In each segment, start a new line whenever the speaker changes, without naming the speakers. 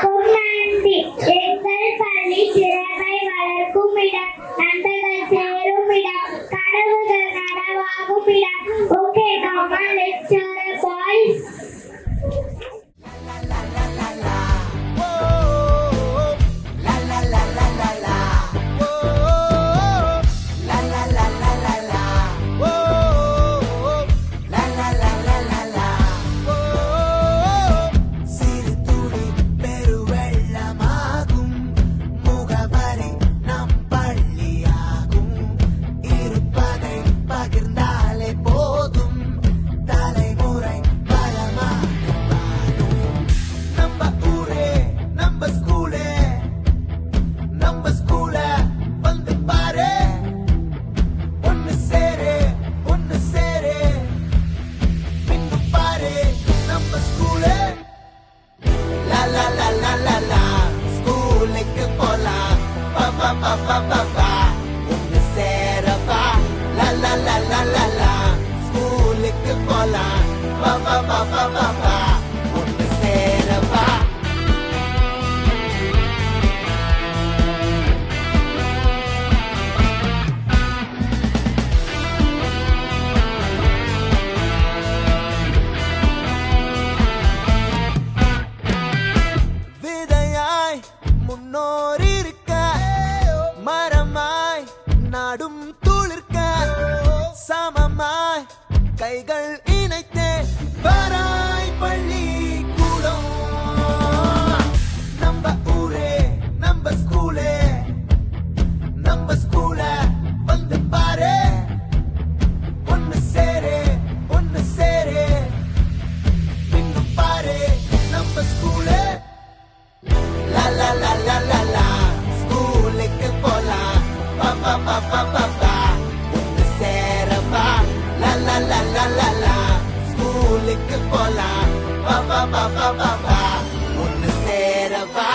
பொன்னாண்டி எங்கள் பள்ளி திறமை வளர்க்கும் இடம், நண்பர்கள் சேரும் இடம், கனவுகள் நனவாகும் இடம். Okay, come on, let's share boys.
ஒன்னு சேரவா லா லா லா லா லா லா ஸ்கூலுக்கு போலாம் வா வா வா வா வா வா ஒன்னு சேரவா விதையாய் முன்னோரி மரமாய் நாடும் துளிர்க்க சமமாய் கைகள் இணைத்தே வராய் பள்ளி கூடம். நம்ம ஊரே நம்ம ஸ்கூலே, நம்ம ஸ்கூல வந்து பாரு. ஒன்னு சேரு ஒன்னு சேரு இன்னும் பாரு நம்ம ஸ்கூலே. லா லா லா லா லா லா ஒன்னு சேரவா லா லா லா லா லா லா ஸ்கூலுக்கு போலாம் வா வா வா வா வா வா ஒன்னு சேரவா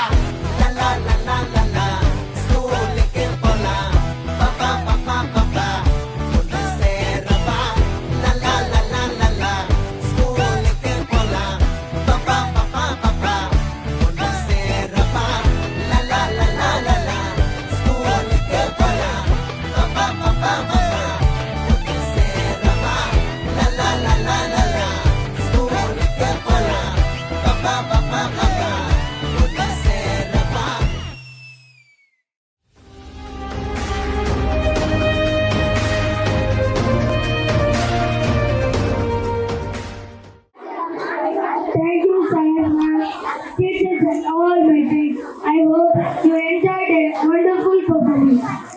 லா லா லா லா லா லா ஸ்கூலுக்கு போலாம் வா வா வா வா வா வா ஒன்னு சேரவா லா லா லா லா லா லா ஸ்கூலுக்கு போலாம் வா வா வா வா வா வா ஒன்னு சேரவா லா லா லா லா லா லா ஸ்கூலுக்கு போலாம் வா வா வா வா வா ஒன்னு சேரவா லா லா லா லா லா லா ஸ்கூலுக்கு போலாம் வா வா வா வா வா வா ஒன்னு சேரவா.
Thank you, Sayama. Teachers and all my friends. I hope you enjoyed a wonderful performance.